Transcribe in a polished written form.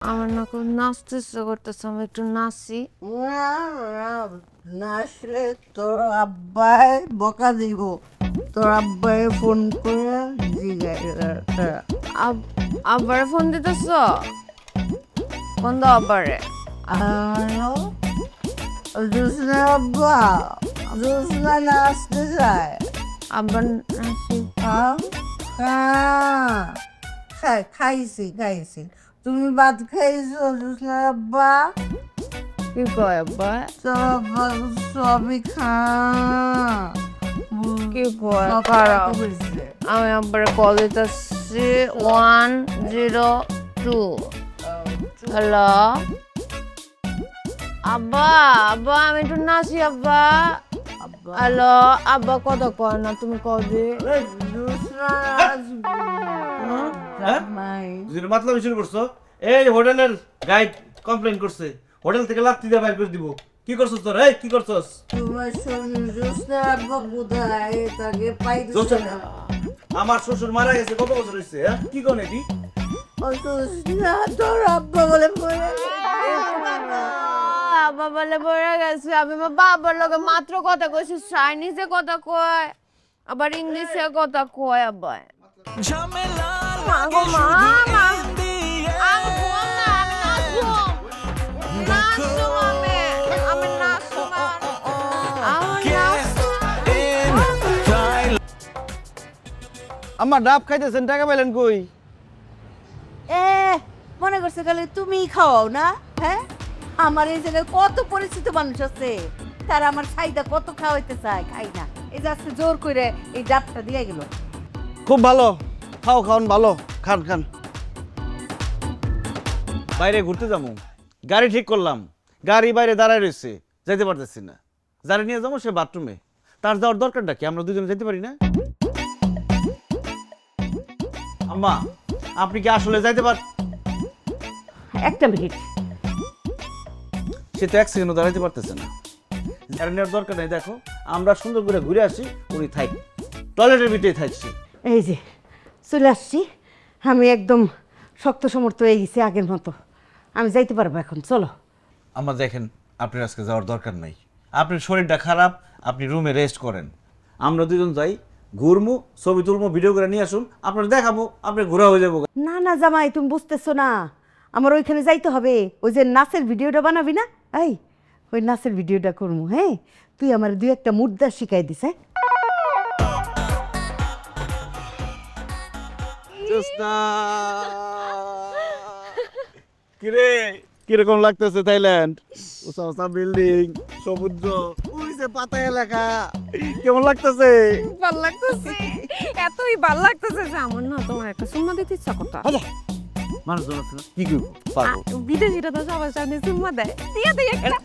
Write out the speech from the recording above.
আমার না খুব নাচতে ইচ্ছে করতেছে, আমি একটু নাচি। নাচলে তোর আব্বাই বকা দিব। তোর আব্বাই ফোন করে আব্বারে ফোন দিতেছ? কোন দাও আব্বারে? জোসনা আব্বা, জোসনা নাচতে চায়। আব্বার নাচি। খাইছি। তুমি ভাত খাইছো জোসনা আব্বা? কি কয় আব্বা? তোর আব্বা সবই খা। কি কয়? খারাপ। আমি আব্বারে কল দিতেছি 102। হ্যালো আব্বা, আব্বা আমি একটু নাচি আব্বা। হ্যালো আব্বা, কথা কয় না, তুমি কবে? মাতলাম শুরু করছো? এই হোটেলের গাইড কমপ্লেইন করছে, হোটেল থেকে লাত্তি দিয়ে বাইর করে দিব। কি করছস তোর? এই কি করছস? আমার শ্বশুর মারা গেছে কত বছর হয়েছে? কি কোন এটি? তোর আব্বা বলে আব্বা বলে পড়ে গেছে। আমি আমার বাবার লগে মাত্র কথা কইছি, চাইনিজে কথা কয়, আবার ইংলিশে কথা কয়। আব্বা মাগো মা, আমি ঘুম না, আমি নাচবো, আমি নাচবো। আমার ডাব খাইতেছেন, টাকা পাইলেন কই? মনে করছে গেলে তুমিই খাওয়াও না? হ্যাঁ, আমার এই জায়গায় কত পরিচিত মানুষ আছে, তারা আমার ছাইদা কত খাওয়াইতে চায়, খাই না। এই যে আজকে জোর করে এই ডাবটা দিয়ে গেল। খুব ভালো, খাওন ভালো, খান। বাইরে ঘুরতে যাবো, গাড়ি ঠিক করলাম, গাড়ি বাইরে দাঁড়ায় রয়েছে, যাইতে পারতেছি না। যারা নিয়ে যাবো সে বাথরুমে, তার যাওয়ার দরকারটা কি? আমরা দুজনে যেতে পারি না? আম্মা, আপনি কি আসলে যাইতে পার? একটা মিনিট। সে তো এক সেকেন্ডও দাঁড়াইতে পারতেছে না। যারা নেওয়ার দরকার নেই, দেখো আমরা সুন্দর করে ঘুরে আসি, উনি থাক টয়লেটের ভিতরেই থাকছি। এই যে চলে আসছি, আমি একদম শক্ত সমর্থ হয়ে গেছি আগের মতো, আমি যাইতে পারবো এখন, চলো। আম্মা দেখেন, আপনার আজকে যাওয়ার দরকার নাই, আপনার শরীরটা খারাপ, আপনি রুমে রেস্ট করেন। আমরা দুজন যাই, ঘুরমু, ছবি তুলবো, ভিডিও করে নিয়ে আসুন, আপনার দেখাবো, আপনি ঘোরা হয়ে যাবো। না না জামাই, তুমি বুঝতেছো না, আমার ওইখানে যাইতে হবে। ওই যে নাচের ভিডিওটা বানাবি না, এই ওই নাচের ভিডিওটা করবো। হ্যাঁ, তুই আমার দুই একটা মুদ্রা শিখাই দিস। হ্যাঁ, কিরে, কিরকম লাগতেছে থাইল্যান্ড? উঁচা উঁচা বিল্ডিং, সমুদ্র, ওই যে পাতা এলাকা, কেমন লাগতেছে? ভাল লাগতেছে, এতই ভাল লাগতেছে যে আমার না তোমার একটা সুম্মা দিতে ইচ্ছা করতো। মানুষজন আছে না, কি করবো, পারবো। বিদেশিরা তো সবার সামনে সুম্মা দেয়, দিয়ে একটা।